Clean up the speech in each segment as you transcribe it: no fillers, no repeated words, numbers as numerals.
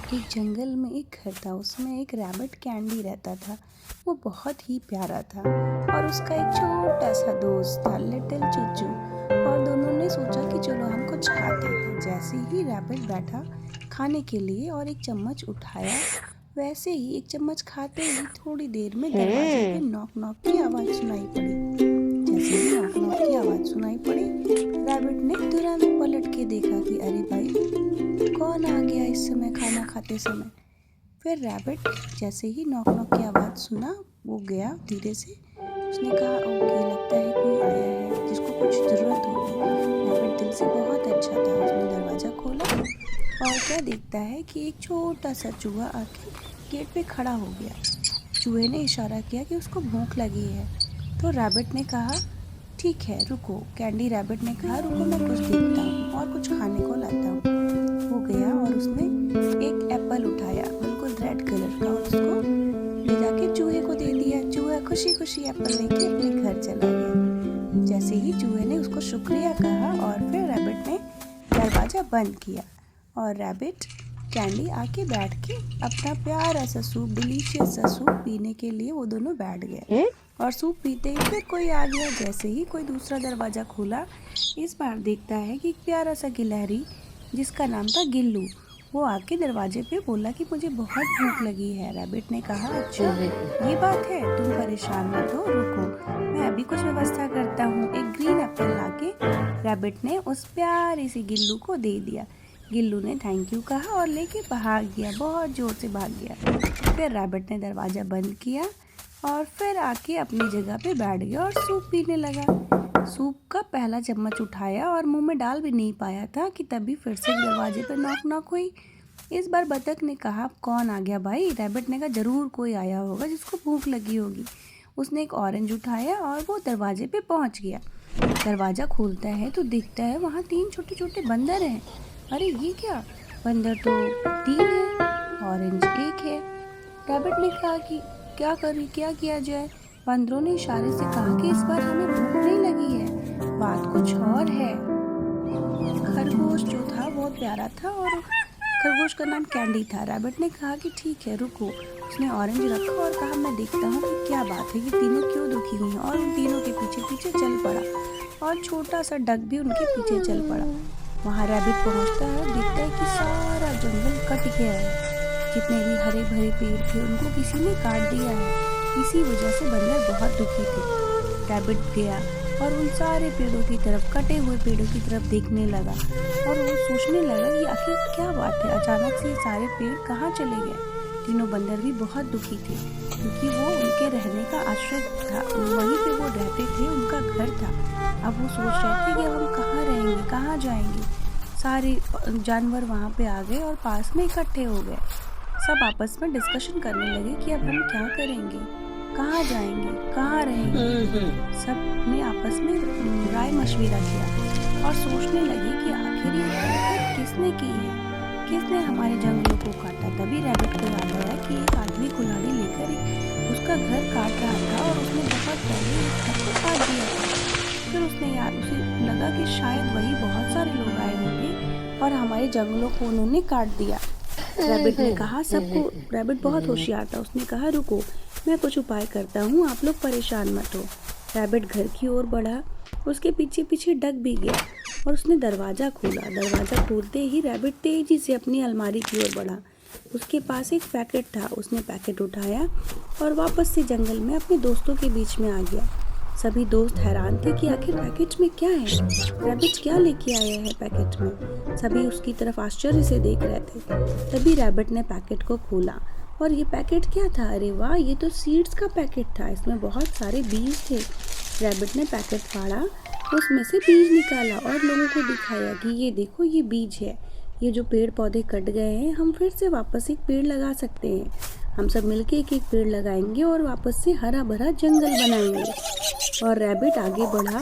एक जंगल में एक घर था। उसमें एक रैबिट कैंडी रहता था। वो बहुत ही प्यारा था और उसका एक छोटा सा दोस्त था, लिटिल चूचू। और दोनों ने सोचा कि चलो हम कुछ खाते हैं। जैसे ही रैबिट बैठा खाने के लिए और एक चम्मच उठाया, वैसे ही एक चम्मच खाते ही थोड़ी देर में दरवाजे पे नॉक नॉक की आवाज़ सुनाई पड़ी। जैसे ही नॉक नॉक की आवाज़ सुनाई पड़ी, रैबिट ने तुरंत पलट के देखा कि अरे भाई, कौन आ गया इस समय खाना खाते समय। फिर रैबिट जैसे ही नॉक नॉक की आवाज़ सुना, वो गया धीरे से। उसने कहा ओके, लगता है कोई आया है जिसको कुछ ज़रूरत होगी। रैबिट दिल से बहुत अच्छा था। उसने दरवाज़ा खोला और क्या देखता है कि एक छोटा सा चूहा आके गेट पे खड़ा हो गया। चूहे ने इशारा किया कि उसको भूख लगी है। तो रैबिट ने कहा ठीक है रुको। कैंडी रैबिट ने कहा रुको, मैं कुछ देखता हूँ और कुछ खाने को लाता हूँ। वो गया और उसने एक एप्पल उठाया, बिल्कुल रेड कलर का, और उसको ले जाके चूहे को दे दिया। चूहा खुशी खुशी एप्पल लेके अपने घर चला गया। जैसे ही चूहे ने उसको शुक्रिया कहा और फिर रैबिट ने दरवाज़ा बंद किया और रैबिट कैंडी आके बैठ के अपना प्यारा सा सूप, डिलीशियस सा सूप पीने के लिए वो दोनों बैठ गए। और सूप पीते ही फिर कोई आ गया। जैसे ही कोई दूसरा दरवाज़ा खोला, इस बार देखता है कि एक प्यारा सा गिलहरी जिसका नाम था गिल्लू, वो आके दरवाजे पे बोला कि मुझे बहुत भूख लगी है। रैबिट ने कहा अच्छा ये बात है, तुम परेशान मत हो, रुको मैं अभी कुछ व्यवस्था करता हूँ। एक ग्रीन एप्पल लाके रैबिट ने उस प्यारी सी गिल्लू को दे दिया। गिल्लू ने थैंक यू कहा और लेके भाग गया, बहुत ज़ोर से भाग गया। फिर रैबिट ने दरवाज़ा बंद किया और फिर आके अपनी जगह पे बैठ गया और सूप पीने लगा। सूप का पहला चम्मच उठाया और मुंह में डाल भी नहीं पाया था कि तभी फिर से दरवाजे पे नॉक नॉक हुई। इस बार बतख ने कहा कौन आ गया भाई। रैबिट ने कहा ज़रूर कोई आया होगा जिसको भूख लगी होगी। उसने एक ऑरेंज उठाया और वो दरवाजे पे पहुंच गया। दरवाज़ा खोलता है तो दिखता है वहाँ 3 छोटे छोटे बंदर हैं। अरे ये क्या, बंदर तो 3 है, ऑरेंज 1 है। रैबिट ने कहा कि क्या किया जाए। बंदरों ने इशारे से कहा कि इस बार हमें भूख नहीं लगी है, बात कुछ और है। खरगोश जो था बहुत प्यारा था और खरगोश का नाम कैंडी था। रैबिट ने कहा कि ठीक है रुको। उसने ऑरेंज रखा और कहा मैं देखता हूँ कि क्या बात है, ये तीनों क्यों दुखी हुई हैं। और उन तीनों के पीछे पीछे चल पड़ा और छोटा सा डक भी उनके पीछे चल पड़ा। वहाँ रैबिट पहुँचता है और देखता है कि सारा जंगल कट गया है। जितने भी हरे भरे पेड़ थे उनको किसी ने काट दिया है। इसी वजह से बंदर बहुत दुखी थे। रैबिट गया और उन सारे पेड़ों की तरफ, कटे हुए पेड़ों की तरफ देखने लगा और वो सोचने लगा कि आखिर क्या बात है, अचानक से ये सारे पेड़ कहाँ चले गए। तीनों बंदर भी बहुत दुखी थे क्योंकि वो उनके रहने का आश्रय था, वहीं पे वो रहते थे, उनका घर था। अब वो सोच रहे थे कि अब हम कहाँ रहेंगे, कहाँ जाएंगे। सारे जानवर वहाँ पे आ गए और पास में इकट्ठे हो गए। सब आपस में डिस्कशन करने लगे कि अब हम क्या करेंगे, कहाँ जाएंगे, कहाँ रहेंगे। सब ने आपस में राय मशविरा किया और सोचने लगे कि आखिर ये हरकत किसने की है, किसने हमारे जंगलों को काटा। तभी रैबिट को याद आया कि एक आदमी कुल्हाड़ी लेकर उसका घर काट रहा था और उसने बहुत पहले एक घर को काट दिया था। फिर उसे लगा कि शायद वही बहुत सारे लोग आए होंगे और हमारे जंगलों को उन्होंने काट दिया। रैबिट ने कहा सबको, रैबिट बहुत होशियार था, उसने कहा रुको मैं कुछ उपाय करता हूँ, आप लोग परेशान मत हो। रैबिट घर की ओर बढ़ा, उसके पीछे पीछे डक भी गया और उसने दरवाज़ा खोला। दरवाज़ा खोलते ही रैबिट तेजी से अपनी अलमारी की ओर बढ़ा। उसके पास एक पैकेट था, उसने पैकेट उठाया और वापस से जंगल में अपने दोस्तों के बीच में आ गया। सभी दोस्त हैरान थे कि आखिर पैकेट में क्या है, रैबिट क्या लेके आया है पैकेट में। सभी उसकी तरफ आश्चर्य से देख रहे थे। तभी रैबिट ने पैकेट को खोला और ये पैकेट क्या था, अरे वाह, ये तो सीड्स का पैकेट था, इसमें बहुत सारे बीज थे। रैबिट ने पैकेट फाड़ा, उसमें से बीज निकाला और लोगों को दिखाया कि ये देखो ये बीज है, ये जो पेड़ पौधे कट गए हैं हम फिर से वापस एक पेड़ लगा सकते हैं। हम सब मिलके एक एक पेड़ लगाएंगे और वापस से हरा भरा जंगल बनाएंगे। और रैबिट आगे बढ़ा,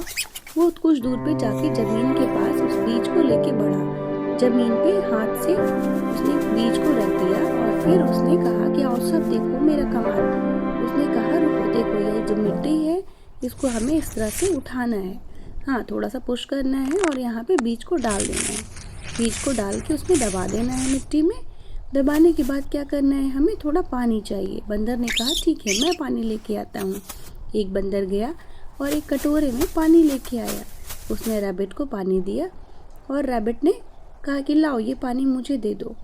वो कुछ दूर पे जाके जमीन के पास उस बीज को लेके बढ़ा। जमीन पे हाथ से उसने बीज को रख दिया और फिर उसने कहा कि आओ सब देखो मेरा कमाल। उसने कहा रुको देखो, ये जो मिट्टी है इसको हमें इस तरह से उठाना है, हाँ थोड़ा सा पुश करना है और यहाँ पे बीज को डाल देना है। बीज को डाल के उसमें दबा देना है मिट्टी में दबाने के बाद क्या करना है, हमें थोड़ा पानी चाहिए। बंदर ने कहा ठीक है, मैं पानी लेके आता हूँ। एक बंदर गया और एक कटोरे में पानी लेके आया। उसने रैबिट को पानी दिया और रैबिट ने कहा कि लाओ ये पानी मुझे दे दो।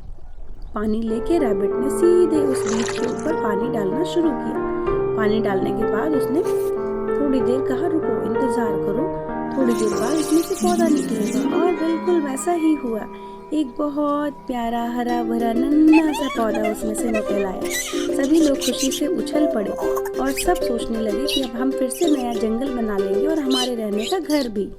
पानी लेके रैबिट ने सीधे उस बीज के ऊपर पानी डालना शुरू किया। पानी डालने के बाद उसने थोड़ी देर कहा रुको, इंतज़ार करो, थोड़ी देर बाद इसमें से पौधा निकलेगा। और बिल्कुल वैसा ही हुआ। एक बहुत प्यारा हरा भरा नन्हा सा पौधा उसमें से निकल आया। सभी लोग खुशी से उछल पड़े और सब सोचने लगे कि अब हम फिर से नया जंगल बना लेंगे और हमारे रहने का घर भी।